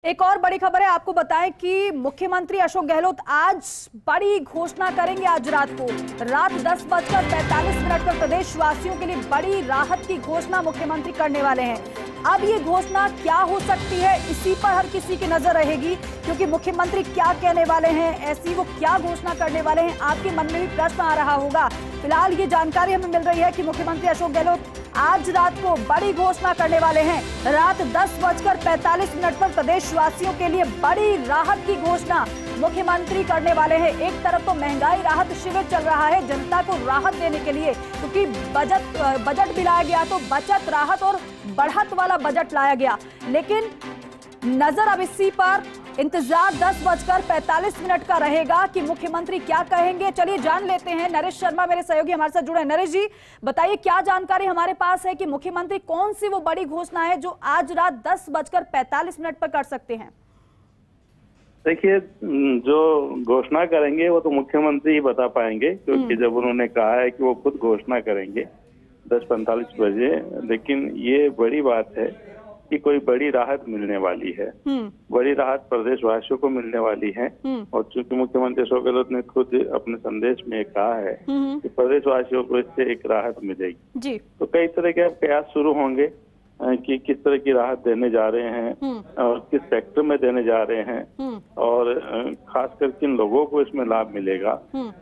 एक और बड़ी खबर है, आपको बताएं कि मुख्यमंत्री अशोक गहलोत आज बड़ी घोषणा करेंगे। आज रात को रात 10:45 पर प्रदेश वासियों के लिए बड़ी राहत की घोषणा मुख्यमंत्री करने वाले हैं। अब ये घोषणा क्या हो सकती है, इसी पर हर किसी की नजर रहेगी, क्योंकि मुख्यमंत्री क्या कहने वाले हैं, ऐसी वो क्या घोषणा करने वाले हैं, आपके मन में भी प्रश्न आ रहा होगा। फिलहाल ये जानकारी हमें मिल रही है कि मुख्यमंत्री अशोक गहलोत आज रात को बड़ी घोषणा करने वाले हैं। रात 10:45 पर प्रदेश वासियों के लिए बड़ी राहत की घोषणा मुख्यमंत्री करने वाले हैं। एक तरफ तो महंगाई राहत शिविर चल रहा है जनता को राहत देने के लिए, क्योंकि बजट भी लाया गया, तो बचत, राहत और बढ़त वाला बजट लाया गया। लेकिन नजर अब इसी पर, इंतजार 10:45 का रहेगा कि मुख्यमंत्री क्या कहेंगे। चलिए जान लेते हैं। नरेश शर्मा मेरे सहयोगी हमारे साथ जुड़े हैं। नरेश जी, बताइए क्या जानकारी हमारे पास है कि मुख्यमंत्री कौन सी वो बड़ी घोषणा है जो आज रात 10:45 पर कर सकते हैं। देखिए, जो घोषणा करेंगे वो तो मुख्यमंत्री ही बता पाएंगे, क्योंकि जब उन्होंने कहा है कि वो खुद घोषणा करेंगे 10:45 बजे, लेकिन ये बड़ी बात है कि कोई बड़ी राहत मिलने वाली है। बड़ी राहत प्रदेशवासियों को मिलने वाली है। और चूंकि मुख्यमंत्री अशोक गहलोत ने खुद अपने संदेश में कहा है कि प्रदेशवासियों को इससे एक राहत मिलेगी जी, तो कई तरह के प्रयास शुरू होंगे कि किस तरह की राहत देने जा रहे हैं और किस सेक्टर में देने जा रहे हैं और खासकर किन लोगों को इसमें लाभ मिलेगा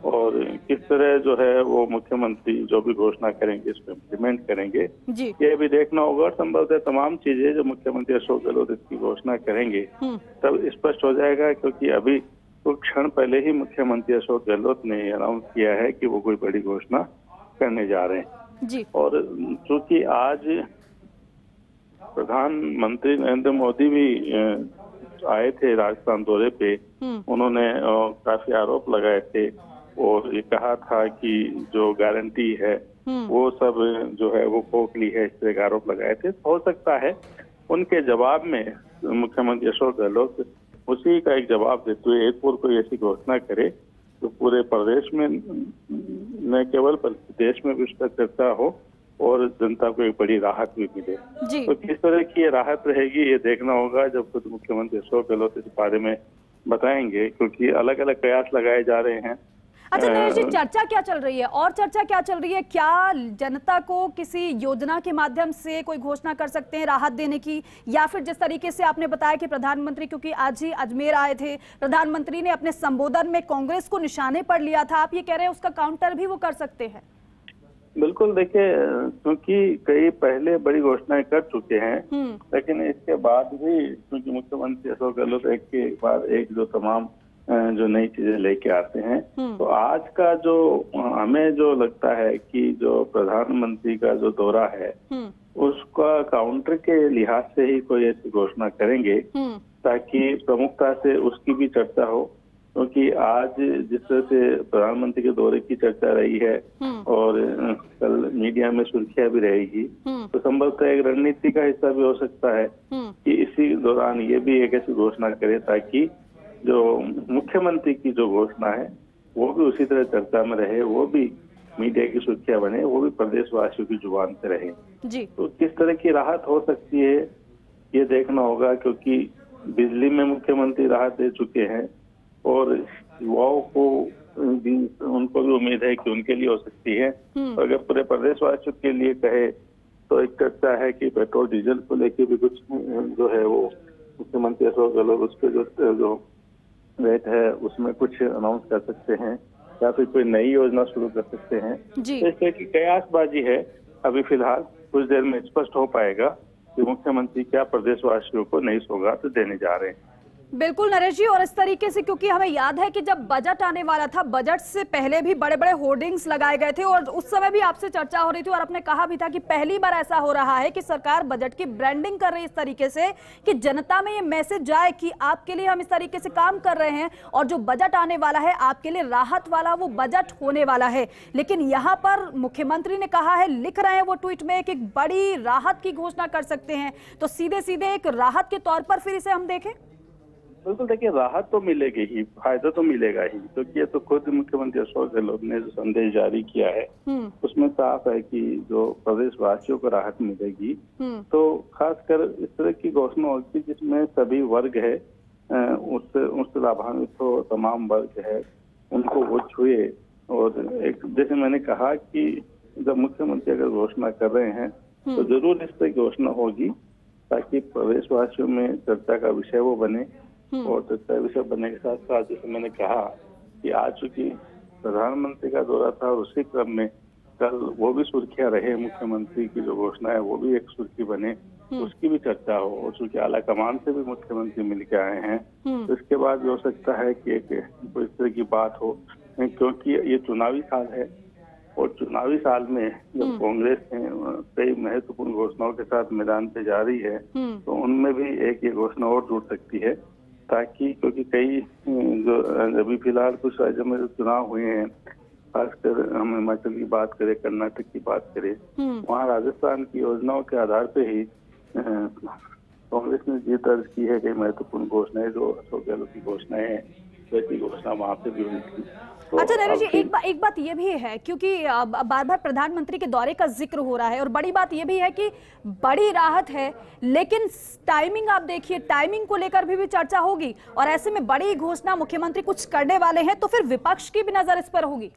और किस तरह जो है वो मुख्यमंत्री जो भी घोषणा करेंगे इसमें इम्प्लीमेंट करेंगे, ये भी देखना होगा। और संभवतः तमाम चीजें जो मुख्यमंत्री अशोक गहलोत इसकी घोषणा करेंगे तब स्पष्ट हो जाएगा, क्योंकि अभी कुछ क्षण पहले ही मुख्यमंत्री अशोक गहलोत ने अनाउंस किया है कि वो कोई बड़ी घोषणा करने जा रहे हैं जी। और चूंकि आज प्रधानमंत्री नरेंद्र मोदी भी आए थे राजस्थान दौरे पे, उन्होंने काफी आरोप लगाए थे और ये कहा था कि जो गारंटी है वो सब जो है वो खोखली है, इस तरह के आरोप लगाए थे। हो सकता है उनके जवाब में मुख्यमंत्री अशोक गहलोत उसी का एक जवाब देते हुए एक और कोई ऐसी घोषणा करे तो पूरे प्रदेश में न केवल देश में भी उसका चर्चा हो और जनता को एक बड़ी राहत भी मिले। तो किस तरह की ये राहत रहेगी ये देखना होगा जब खुद मुख्यमंत्री अशोक गहलोत इस बारे में बताएंगे, क्योंकि अलग अलग प्रयास लगाए जा रहे हैं। अच्छा नरेश जी, चर्चा क्या चल रही है और चर्चा क्या चल रही है? क्या जनता को किसी योजना के माध्यम से कोई घोषणा कर सकते हैं राहत देने की, या फिर जिस तरीके से आपने बताया कि प्रधानमंत्री, क्योंकि आज ही अजमेर आए थे, प्रधानमंत्री ने अपने संबोधन में कांग्रेस को निशाने पर लिया था, आप ये कह रहे हैं उसका काउंटर भी वो कर सकते हैं? बिल्कुल, देखिए, क्योंकि कई पहले बड़ी घोषणाएं कर चुके हैं, लेकिन इसके बाद भी क्योंकि मुख्यमंत्री अशोक गहलोत एक के बाद एक जो तमाम जो नई चीजें लेके आते हैं, तो आज का जो हमें जो लगता है कि जो प्रधानमंत्री का जो दौरा है उसका काउंटर के लिहाज से ही कोई ऐसी घोषणा करेंगे ताकि प्रमुखता से उसकी भी चर्चा हो। क्योंकि आज जिस तरह से प्रधानमंत्री के दौरे की चर्चा रही है और कल मीडिया में सुर्खियां भी रहेगी, तो संभवतः एक रणनीति का हिस्सा भी हो सकता है कि इसी दौरान ये भी एक ऐसी घोषणा करे ताकि जो मुख्यमंत्री की जो घोषणा है वो भी उसी तरह चर्चा में रहे, वो भी मीडिया की सुर्खियां बने, वो भी प्रदेशवासियों की जुबान से रहे जी। तो किस तरह की राहत हो सकती है ये देखना होगा, क्योंकि बिजली में मुख्यमंत्री राहत दे चुके हैं और युवाओं को भी, उनको भी उम्मीद है कि उनके लिए हो सकती है। और अगर पूरे प्रदेशवासियों के लिए कहे तो एक चर्चा है कि पेट्रोल डीजल को लेके भी कुछ जो है वो मुख्यमंत्री अशोक गहलोत उसके जो रेट है उसमें कुछ अनाउंस कर सकते हैं या फिर कोई नई योजना शुरू कर सकते हैं। तो इस तरह की कयासबाजी है। अभी फिलहाल कुछ देर में स्पष्ट हो पाएगा कि मुख्यमंत्री क्या प्रदेशवासियों को नई सौगात देने जा रहे हैं। बिल्कुल नरेश जी, और इस तरीके से, क्योंकि हमें याद है कि जब बजट आने वाला था, बजट से पहले भी बड़े बड़े होर्डिंग्स लगाए गए थे और उस समय भी आपसे चर्चा हो रही थी और आपने कहा भी था कि पहली बार ऐसा हो रहा है कि सरकार बजट की ब्रांडिंग कर रही है इस तरीके से कि जनता में ये मैसेज जाए कि आपके लिए हम इस तरीके से काम कर रहे हैं और जो बजट आने वाला है आपके लिए राहत वाला वो बजट होने वाला है। लेकिन यहाँ पर मुख्यमंत्री ने कहा है, लिख रहे हैं वो ट्वीट में, कि बड़ी राहत की घोषणा कर सकते हैं, तो सीधे सीधे एक राहत के तौर पर फिर इसे हम देखें? बिल्कुल, देखिए राहत तो मिलेगी ही, फायदा तो मिलेगा ही, क्योंकि ये तो खुद मुख्यमंत्री अशोक गहलोत ने जो संदेश जारी किया है उसमें साफ है कि जो प्रदेशवासियों को राहत मिलेगी। तो खासकर इस तरह की घोषणा होगी जिसमें सभी वर्ग है उससे लाभान्वित हो, तमाम वर्ग है उनको वो छुए। और एक जैसे मैंने कहा कि जब मुख्यमंत्री अगर घोषणा कर रहे हैं तो जरूर इस तरह की घोषणा होगी ताकि प्रदेशवासियों में चर्चा का विषय वो बने। और चर्चा विषय बनने के साथ साथ जैसे मैंने कहा कि आज चूंकि प्रधानमंत्री का दौरा था और उसी क्रम में कल वो भी सुर्खियां रहे, मुख्यमंत्री की जो घोषणा है वो भी एक सुर्खी बने, उसकी भी चर्चा हो। और चूंकि आला कमान से भी मुख्यमंत्री मिल के आए हैं तो इसके बाद भी हो सकता है कि एक कोई इस तरह की बात हो, क्योंकि ये चुनावी साल है और चुनावी साल में जब कांग्रेस कई महत्वपूर्ण घोषणाओं के साथ मैदान पे जा रही है तो उनमें भी एक ये घोषणा और जुड़ सकती है, ताकि क्योंकि कई जो अभी फिलहाल कुछ राज्यों में जो चुनाव हुए हैं, खासकर हम हिमाचल की बात करें, कर्नाटक की बात करें, वहाँ राजस्थान की योजनाओं के आधार पे ही कांग्रेस ने जीत दर्ज की है। कई महत्वपूर्ण घोषणाएं जो अशोक गहलोत की घोषणाएं हैं वैसी घोषणा वहाँ पे भी हुई थी। तो अच्छा नरेश जी, एक बात ये भी है क्योंकि बार बार प्रधानमंत्री के दौरे का जिक्र हो रहा है और बड़ी बात ये भी है कि बड़ी राहत है, लेकिन टाइमिंग आप देखिए, टाइमिंग को लेकर भी चर्चा होगी और ऐसे में बड़ी घोषणा मुख्यमंत्री कुछ करने वाले हैं तो फिर विपक्ष की भी नजर इस पर होगी।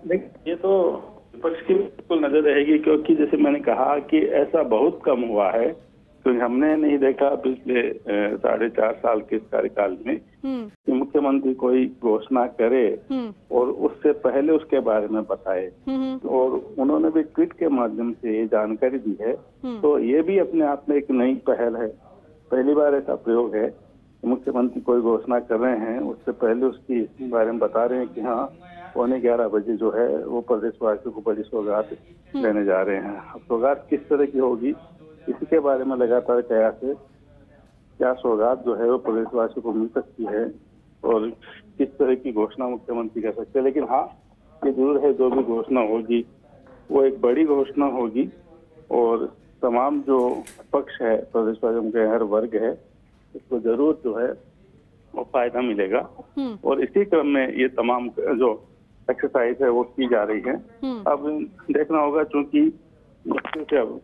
देखिए, ये तो विपक्ष की बिल्कुल नजर रहेगी, क्योंकि जैसे मैंने कहा कि ऐसा बहुत कम हुआ है, क्योंकि हमने नहीं देखा पिछले 4.5 साल के इस कार्यकाल में कि मुख्यमंत्री कोई घोषणा करे और उससे पहले उसके बारे में बताए। और उन्होंने भी ट्वीट के माध्यम से ये जानकारी दी है, तो ये भी अपने आप में एक नई पहल है। पहली बार ऐसा प्रयोग है कि मुख्यमंत्री कोई घोषणा कर रहे हैं, उससे पहले उसकी बारे में बता रहे हैं कि हाँ 11:15 बजे जो है वो प्रदेशवासियों को बड़ी सौगात देने जा रहे हैं। अब सौगात किस तरह की होगी इसी के बारे में लगातार कयास है, क्या सौगात जो है वो प्रदेशवासियों को मिल सकती है और किस तरह की घोषणा मुख्यमंत्री कर सकते हैं। लेकिन हाँ, ये जरूर है जो भी घोषणा होगी वो एक बड़ी घोषणा होगी और तमाम जो पक्ष है प्रदेशवासियों के हर वर्ग है उसको जरूर जो है वो फायदा मिलेगा। और इसी क्रम में ये तमाम जो एक्सरसाइज है वो की जा रही है। अब देखना होगा, चूंकि मुश्किल से अब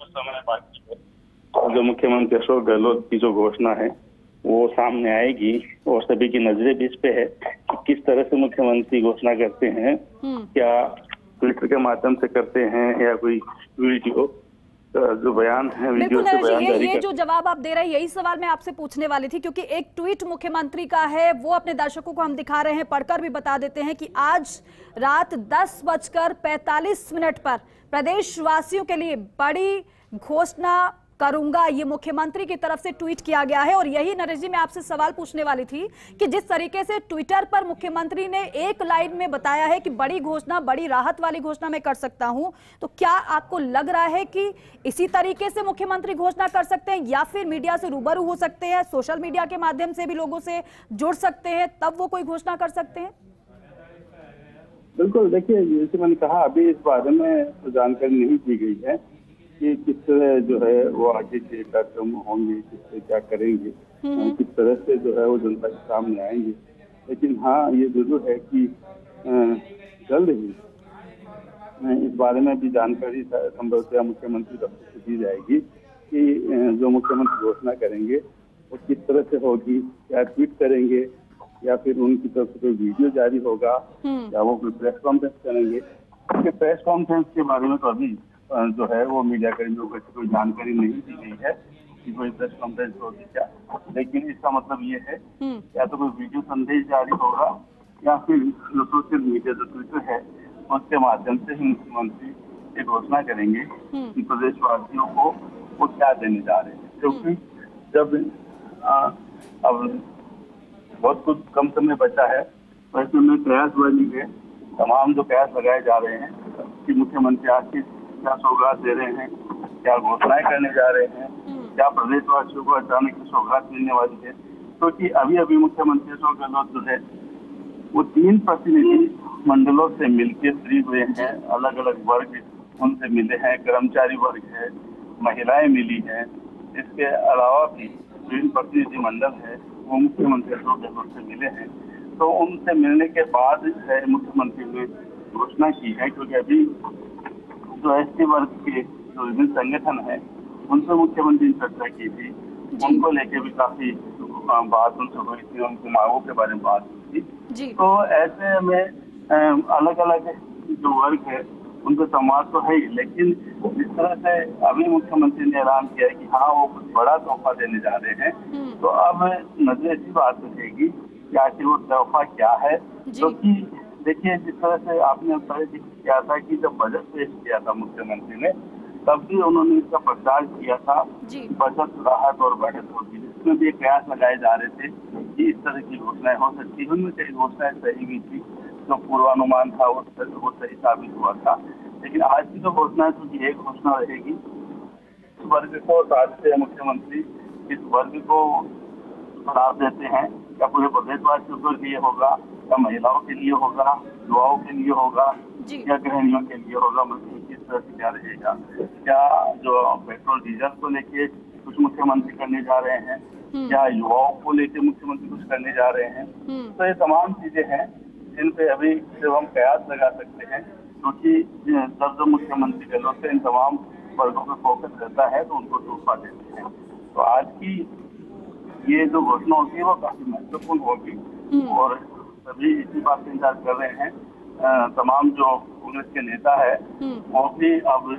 समय बाकी है, जो मुख्यमंत्री अशोक गहलोत की जो घोषणा है वो सामने आएगी और सभी की नजरें भी इस पे है कि किस तरह से मुख्यमंत्री घोषणा करते हैं, क्या ट्विटर के माध्यम से करते हैं या कोई वीडियो जो बयान है, वीडियो से बयान जारी ये जो जवाब आप दे रहे हैं यही सवाल मैं आपसे पूछने वाली थी, क्योंकि एक ट्वीट मुख्यमंत्री का है वो अपने दर्शकों को हम दिखा रहे हैं, पढ़कर भी बता देते हैं कि आज रात 10:45 पर प्रदेशवासियों के लिए बड़ी घोषणा करूंगा, ये मुख्यमंत्री की तरफ से ट्वीट किया गया है। और यही नरेश जी मैं आपसे सवाल पूछने वाली थी कि जिस तरीके से ट्विटर पर मुख्यमंत्री ने एक लाइन में बताया है कि बड़ी घोषणा, बड़ी राहत वाली घोषणा मैं कर सकता हूं, तो क्या आपको लग रहा है कि इसी तरीके से मुख्यमंत्री घोषणा कर सकते हैं या फिर मीडिया से रूबरू हो सकते हैं, सोशल मीडिया के माध्यम से भी लोगों से जुड़ सकते हैं, तब वो कोई घोषणा कर सकते हैं? बिल्कुल, देखिए जैसे मैंने कहा अभी इस बारे में तो जानकारी नहीं दी गई है कि किस तरह जो है वो आगे के कार्यक्रम होंगे, किस तरह क्या करेंगे, किस तरह से जो है वो जनता के सामने आएंगे। लेकिन हाँ, ये जरूर है कि जल्द ही इस बारे में भी जानकारी संभवतः मुख्यमंत्री दफ्तर से दी जाएगी कि जो मुख्यमंत्री घोषणा करेंगे वो किस तरह से होगी, क्या ट्वीट करेंगे या फिर उनकी तरफ से कोई वीडियो जारी होगा या वो कोई प्रेस कॉन्फ्रेंस करेंगे। क्योंकि प्रेस कॉन्फ्रेंस के बारे में तो अभी जो है वो मीडिया कर्मियों को कोई जानकारी नहीं दी गई है कि कोई प्रेस कॉन्फ्रेंस होगी क्या। लेकिन इसका मतलब ये है या तो कोई वीडियो संदेश जारी होगा या फिर जो सोशल मीडिया जो ट्विटर है उसके माध्यम से ही मुख्यमंत्री ये घोषणा करेंगे कि प्रदेशवासियों को वो क्या देने जा रहे हैं। क्योंकि जब अब बहुत कुछ कम समय बचा है, वैसे में प्रयासबाजी है, तमाम जो प्रयास लगाए जा रहे हैं कि मुख्यमंत्री आखिर क्या सौगात दे रहे हैं, क्या घोषणाएं करने जा रहे हैं, क्या प्रदेशवासियों को अचानक की सौगात मिलने वाली है। क्योंकि अभी मुख्यमंत्री अशोक गहलोत जो है वो 3 प्रतिनिधि मंडलों से मिलकर फ्री हुए हैं, अलग अलग वर्ग उनसे मिले हैं, कर्मचारी वर्ग है, महिलाएं मिली हैं। इसके अलावा भी विभिन्न प्रतिनिधिमंडल है वो मुख्यमंत्री अशोक गहलोत से मिले हैं। तो उनसे मिलने के बाद मुख्यमंत्री ने घोषणा की है, क्योंकि अभी जो एसटी वर्ग के जो विभिन्न संगठन है उनसे मुख्यमंत्री ने चर्चा की थी, उनको लेके भी काफी बात उनसे हुई थी, उनकी मांगों के बारे में बात हुई थी। तो ऐसे में अलग अलग जो वर्ग है उनका संवाद तो है ही, लेकिन जिस तरह से अभी मुख्यमंत्री ने ऐलान किया है कि हाँ वो कुछ बड़ा तोहफा देने जा रहे हैं, तो अब नजर ऐसी बात रहेगी कि आखिर वो तोहफा क्या है। क्योंकि देखिए, जिस तरह से आपने पहले जिक्र किया था कि जब बजट पेश किया था मुख्यमंत्री ने, तब भी उन्होंने इसका प्रचार किया था बचत, राहत और बढ़त होगी, जिसमें भी प्रयास लगाए जा रहे थे कि इस तरह की घोषणाएं हो सकती है। उनमें कई घोषणाएं सही भी थी, जो पूर्वानुमान था वो सही साबित हुआ था। लेकिन आज की जो घोषणा है, क्योंकि एक घोषणा रहेगी, इस वर्ग को साधते मुख्यमंत्री, इस वर्ग को लाभ देते हैं, क्या पूरे प्रदेशवासियों के लिए होगा, या महिलाओं के लिए होगा, युवाओं के लिए होगा, या गृहिणियों के लिए होगा, मतलब किस तरह से क्या रहेगा। क्या जो पेट्रोल डीजल को लेके कुछ मुख्यमंत्री करने जा रहे हैं, क्या युवाओं को लेके मुख्यमंत्री कुछ करने जा रहे हैं। तो ये तमाम चीजें हैं जिन पे अभी जब हम कयास लगा सकते हैं, क्योंकि जब जो मुख्यमंत्री गहलोत से इन तमाम वर्गों पर फोकस रहता है तो उनको तोहफा देते हैं। तो आज की ये जो घोषणा होगी है वो काफी महत्वपूर्ण होगी, और सभी इसी बात का इंतजार कर रहे हैं। तमाम जो कांग्रेस के नेता है वो भी अब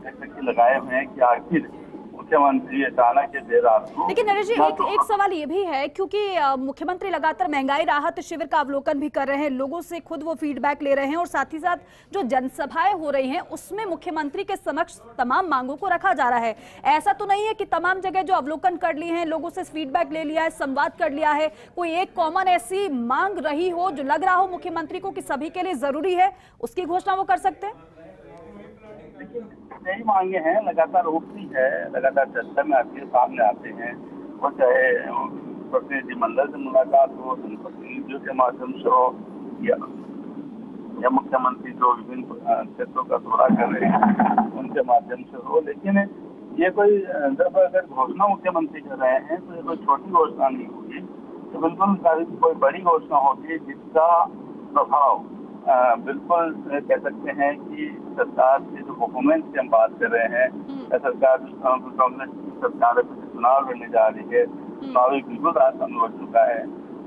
टकटकी लगाए हुए हैं कि आखिर मुख्यमंत्री अचानक के देर रात को। लेकिन नरेश जी, एक सवाल ये भी है, क्योंकि मुख्यमंत्री लगातार महंगाई राहत शिविर का अवलोकन भी कर रहे हैं, लोगों से खुद वो फीडबैक ले रहे हैं, और साथ ही साथ जो जनसभाएं हो रही हैं उसमें मुख्यमंत्री के समक्ष तमाम मांगों को रखा जा रहा है। ऐसा तो नहीं है कि तमाम जगह जो अवलोकन कर लिए हैं, लोगों से फीडबैक ले लिया है, संवाद कर लिया है, कोई एक कॉमन ऐसी मांग रही हो जो लग रहा हो मुख्यमंत्री को कि सभी के लिए जरूरी है, उसकी घोषणा वो कर सकते हैं? यही मांगे हैं, लगातार उठती है, लगातार चर्चा में आती है, सामने आते हैं, वो चाहे प्रतिनिधिमंडल से मुलाकात हो, जनप्रतिनिधियों के माध्यम से हो, या मुख्यमंत्री जो विभिन्न क्षेत्रों का दौरा कर रहे हैं उनके माध्यम से हो। लेकिन ये कोई, जब अगर घोषणा मुख्यमंत्री कर रहे हैं तो ये कोई छोटी घोषणा नहीं होगी, तो बिल्कुल कोई बड़ी घोषणा होगी जिसका प्रभाव बिल्कुल कह सकते हैं कि सरकार के जो परफॉर्मेंस की हम बात कर रहे हैं, सरकार कांग्रेस की सरकार चुनाव लड़ने जा रही है, चुनावी बिल्कुल रास्ता में बढ़ चुका है,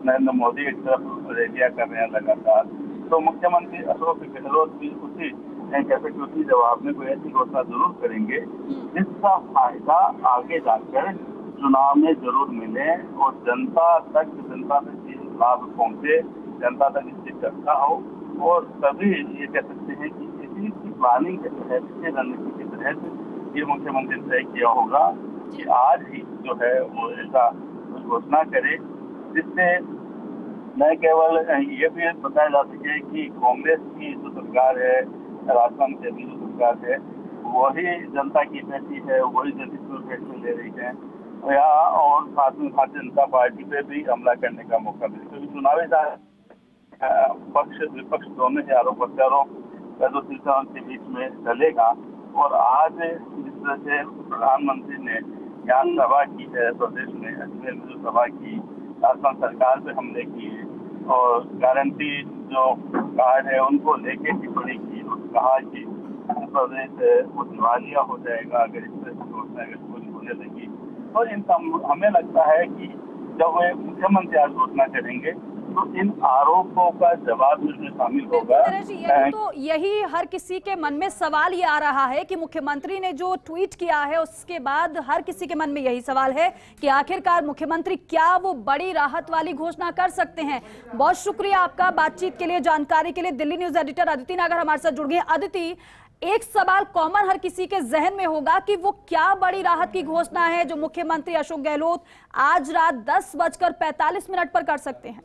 नरेंद्र मोदी एक तरफ रैलियां कर रहे हैं लगातार, तो मुख्यमंत्री अशोक गहलोत भी उसी कह सकते उसी जवाब में कोई ऐसी घोषणा जरूर करेंगे जिसका फायदा आगे जाकर चुनाव में जरूर मिले और जनता तक लाभ पहुंचे, जनता तक इसकी चर्चा हो, और तभी ये कह सकते हैं कि इसी की प्लानिंग के तहत, इसी रणनीति के तहत ये मुख्यमंत्री ने तय किया होगा कि आज ही जो है वो ऐसा घोषणा करे जिससे न केवल ये भी बताया जा सके कि कांग्रेस की जो सरकार है, राजस्थान की अभी जो सरकार है, वही जनता की फैसली है, वही जनहित में फैसले ले रही है, और साथ में भारतीय जनता पार्टी पे भी हमला करने का मौका मिले, क्योंकि चुनावी पक्ष विपक्ष दोनों ही आरोप प्रत्यारोप का जो सिलसिला उनके बीच में चलेगा। और आज जिस तरह से प्रधानमंत्री ने यहाँ सभा की है, प्रदेश में अजमेर में जो सभा की, राजस्थान सरकार पे हमले किए और गारंटी जो कार्ड है उनको लेके टिप्पणी की और कहा कि प्रदेश वो दिवालिया हो जाएगा अगर इस तरह से घोषणा पूरी होने लगी। तो इनका हमें लगता है कि जब वे मुख्यमंत्री आज घोषणा करेंगे तो इन आरोपों का जवाब उसमें शामिल होगा। यही हर किसी के मन में सवाल ये आ रहा है कि मुख्यमंत्री ने जो ट्वीट किया है उसके बाद हर किसी के मन में यही सवाल है कि आखिरकार मुख्यमंत्री क्या वो बड़ी राहत वाली घोषणा कर सकते हैं। बहुत शुक्रिया आपका बातचीत के लिए, जानकारी के लिए। दिल्ली न्यूज एडिटर अदिति नागर हमारे साथ जुड़ गए। अदिति, एक सवाल कॉमन हर किसी के जहन में होगा कि वो क्या बड़ी राहत की घोषणा है जो मुख्यमंत्री अशोक गहलोत आज रात 10:45 पर कर सकते हैं।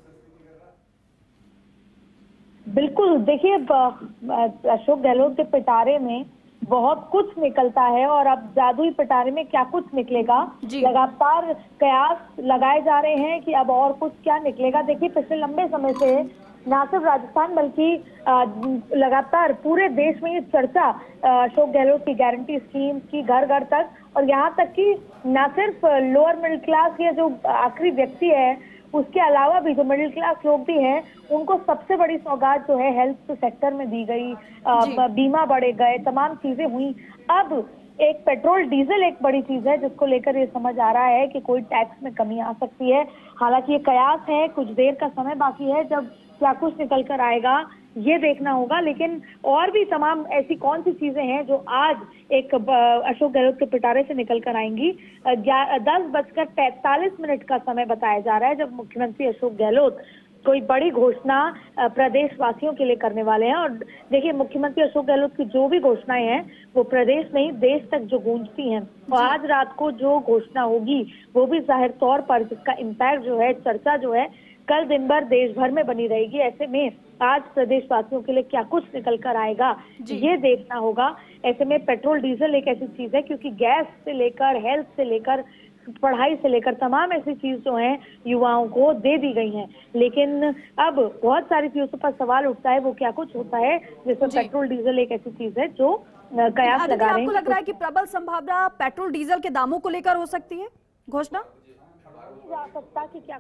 बिल्कुल, देखिए अशोक गहलोत के पिटारे में बहुत कुछ निकलता है और अब जादुई पिटारे में क्या कुछ निकलेगा, लगातार कयास लगाए जा रहे हैं कि अब और कुछ क्या निकलेगा। देखिए पिछले लंबे समय से ना सिर्फ राजस्थान बल्कि लगातार पूरे देश में ये चर्चा अशोक गहलोत की गारंटी स्कीम की घर घर तक, और यहाँ तक कि ना सिर्फ लोअर मिडिल क्लास या जो आखिरी व्यक्ति है, उसके अलावा भी जो मिडिल क्लास लोग भी हैं, उनको सबसे बड़ी सौगात जो है हेल्थ सेक्टर में दी गई, बीमा बढ़े गए, तमाम चीजें हुई। अब एक पेट्रोल डीजल एक बड़ी चीज है जिसको लेकर ये समझ आ रहा है कि कोई टैक्स में कमी आ सकती है। हालांकि ये कयास है, कुछ देर का समय बाकी है, जब क्या कुछ निकल कर आएगा ये देखना होगा। लेकिन और भी तमाम ऐसी कौन सी चीजें हैं जो आज एक अशोक गहलोत के पिटारे से निकल कर आएंगी। 10:45 का समय बताया जा रहा है जब मुख्यमंत्री अशोक गहलोत कोई बड़ी घोषणा प्रदेशवासियों के लिए करने वाले हैं। और देखिए, मुख्यमंत्री अशोक गहलोत की जो भी घोषणाएं हैं वो प्रदेश नहीं देश तक जो गूंजती हैं, और आज रात को जो घोषणा होगी वो भी जाहिर तौर पर जिसका इम्पैक्ट जो है, चर्चा जो है, कल दिन भर देश भर में बनी रहेगी। ऐसे में आज प्रदेशवासियों के लिए क्या कुछ निकल कर आएगा ये देखना होगा। ऐसे में पेट्रोल डीजल एक ऐसी चीज है, क्योंकि गैस से लेकर हेल्थ से लेकर पढ़ाई से लेकर तमाम ऐसी चीज जो है युवाओं को दे दी गई हैं। लेकिन अब बहुत सारी चीजों पर सवाल उठता है, वो क्या कुछ होता है जिसमें पेट्रोल डीजल एक ऐसी चीज है जो कयास लगा रहे हैं। आपको लग रहा है कि प्रबल संभावना पेट्रोल डीजल के दामों को लेकर हो सकती है घोषणा? जा सकता कि क्या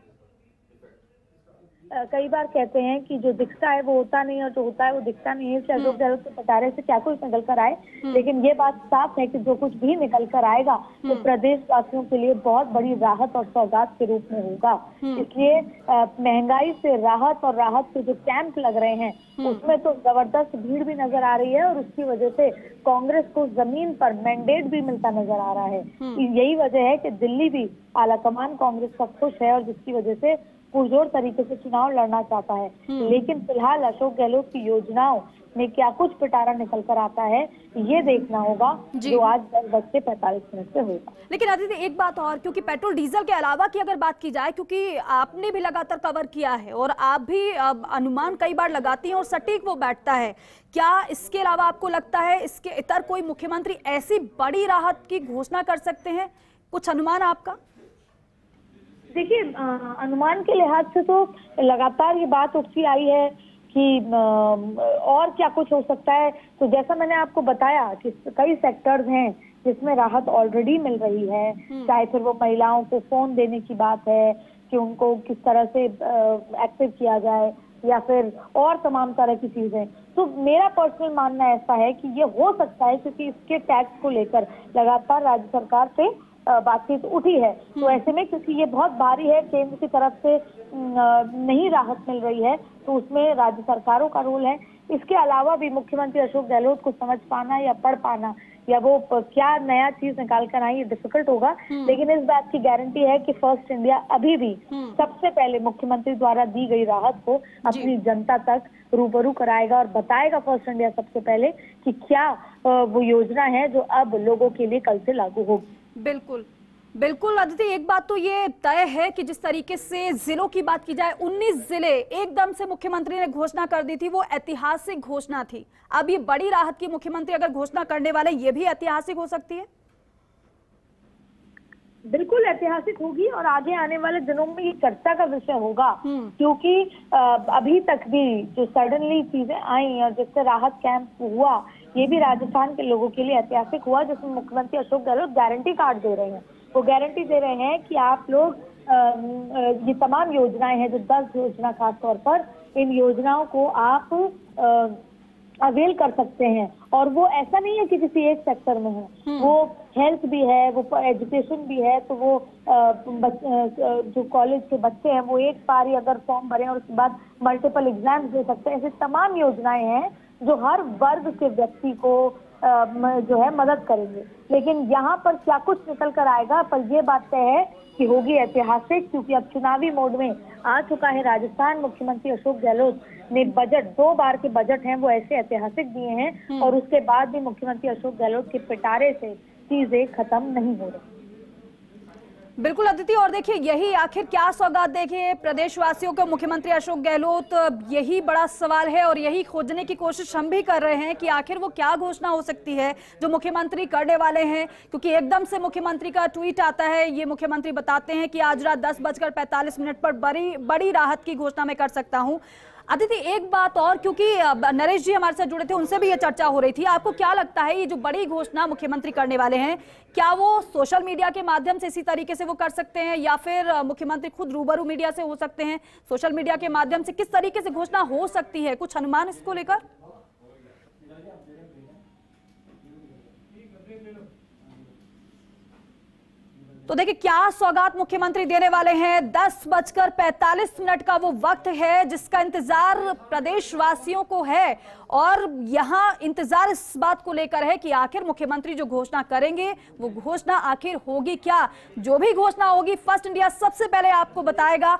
कई बार कहते हैं कि जो दिखता है वो होता नहीं और जो होता है वो दिखता नहीं है। अशोक गहलोत के पिटारे से क्या कुछ निकल कर आए, लेकिन ये बात साफ है कि जो कुछ भी निकल कर आएगा तो प्रदेशवासियों के लिए बहुत बड़ी राहत और सौगात के रूप में होगा। इसलिए महंगाई से राहत और राहत के जो कैंप लग रहे हैं उसमें तो जबरदस्त भीड़ भी नजर आ रही है, और उसकी वजह से कांग्रेस को जमीन पर मैंडेट भी मिलता नजर आ रहा है। यही वजह है कि दिल्ली भी आलाकमान कांग्रेस का खुश है और जिसकी वजह से पुरजोर तरीके से चुनाव लड़ना चाहता है। लेकिन फिलहाल अशोक गहलोत की योजनाओं में क्या कुछ पिटारा निकल कर आता है ये देखना होगा, जो आज 10:45 से होगा। लेकिन अदिति, एक बात और, क्योंकि पेट्रोल डीजल के अलावा की अगर बात की जाए, क्योंकि आपने भी लगातार कवर किया है और आप भी अनुमान कई बार लगाती हैं और सटीक वो बैठता है, क्या इसके अलावा आपको लगता है इसके इतर कोई मुख्यमंत्री ऐसी बड़ी राहत की घोषणा कर सकते हैं? कुछ अनुमान आपका? देखिए, अनुमान के लिहाज से तो लगातार ये बात उठती आई है कि और क्या कुछ हो सकता है। तो जैसा मैंने आपको बताया कि कई सेक्टर्स हैं जिसमें राहत ऑलरेडी मिल रही है, चाहे फिर वो महिलाओं को फोन देने की बात है कि उनको किस तरह से एक्टिव किया जाए, या फिर और तमाम तरह की चीजें। तो मेरा पर्सनल मानना ऐसा है कि ये हो सकता है, क्योंकि इसके टैक्स को लेकर लगातार राज्य सरकार से बातचीत उठी है। तो ऐसे में क्योंकि ये बहुत भारी है, केंद्र की तरफ से नहीं राहत मिल रही है, तो उसमें राज्य सरकारों का रोल है। इसके अलावा भी मुख्यमंत्री अशोक गहलोत को समझ पाना या पढ़ पाना या वो क्या नया चीज निकाल कर आए, ये डिफिकल्ट होगा। लेकिन इस बात की गारंटी है कि फर्स्ट इंडिया अभी भी सबसे पहले मुख्यमंत्री द्वारा दी गई राहत को अपनी जनता तक रूबरू कराएगा और बताएगा फर्स्ट इंडिया सबसे पहले कि क्या वो योजना है जो अब लोगों के लिए कल से लागू होगी। बिल्कुल बिल्कुल अदिति, एक बात तो ये तय है कि जिस तरीके से जिलों की बात की जाए, 19 जिले एकदम से मुख्यमंत्री ने घोषणा कर दी थी, वो ऐतिहासिक घोषणा थी। अब ये बड़ी राहत की मुख्यमंत्री अगर घोषणा करने वाले, ये भी ऐतिहासिक हो सकती है। बिल्कुल ऐतिहासिक होगी और आगे आने वाले दिनों में ये चर्चा का विषय होगा, क्योंकि अभी तक भी जो सडनली चीजें आई और जिससे राहत कैंप हुआ, ये भी राजस्थान के लोगों के लिए ऐतिहासिक हुआ, जिसमें मुख्यमंत्री अशोक गहलोत गारंटी कार्ड दे रहे हैं। वो गारंटी दे रहे हैं कि आप लोग ये तमाम योजनाएं हैं, जो 10 योजना खास तौर पर, इन योजनाओं को आप अवेल कर सकते हैं। और वो ऐसा नहीं है कि किसी एक सेक्टर में है, वो हेल्थ भी है, वो एजुकेशन भी है। तो वो जो कॉलेज के बच्चे हैं वो एक बार ही अगर फॉर्म भरें और उसके बाद मल्टीपल एग्जाम्स दे सकते हैं। ऐसी तमाम योजनाएं हैं जो हर वर्ग के व्यक्ति को जो है मदद करेंगे। लेकिन यहाँ पर क्या कुछ निकल कर आएगा, पर ये बात तय है कि होगी ऐतिहासिक, क्योंकि अब चुनावी मोड में आ चुका है राजस्थान। मुख्यमंत्री अशोक गहलोत ने बजट, 2 बार के बजट हैं वो ऐसे ऐतिहासिक दिए हैं, और उसके बाद भी मुख्यमंत्री अशोक गहलोत के पिटारे से चीजें खत्म नहीं हो रही। बिल्कुल अदिति, और देखिए यही आखिर क्या सौगात देखिए प्रदेशवासियों को मुख्यमंत्री अशोक गहलोत, यही बड़ा सवाल है और यही खोजने की कोशिश हम भी कर रहे हैं कि आखिर वो क्या घोषणा हो सकती है जो मुख्यमंत्री करने वाले हैं। क्योंकि एकदम से मुख्यमंत्री का ट्वीट आता है, ये मुख्यमंत्री बताते हैं कि आज रात 10:45 पर बड़ी राहत की घोषणा मैं कर सकता हूं। अदिति, एक बात और, क्योंकि नरेश जी हमारे साथ जुड़े थे, उनसे भी ये चर्चा हो रही थी, आपको क्या लगता है ये जो बड़ी घोषणा मुख्यमंत्री करने वाले हैं, क्या वो सोशल मीडिया के माध्यम से इसी तरीके से वो कर सकते हैं, या फिर मुख्यमंत्री खुद रूबरू मीडिया से हो सकते हैं? सोशल मीडिया के माध्यम से किस तरीके से घोषणा हो सकती है, कुछ अनुमान इसको लेकर? तो देखिए, क्या सौगात मुख्यमंत्री देने वाले हैं। 10:45 का वो वक्त है जिसका इंतजार प्रदेशवासियों को है, और यहां इंतजार इस बात को लेकर है कि आखिर मुख्यमंत्री जो घोषणा करेंगे वो घोषणा आखिर होगी क्या। जो भी घोषणा होगी, फर्स्ट इंडिया सबसे पहले आपको बताएगा।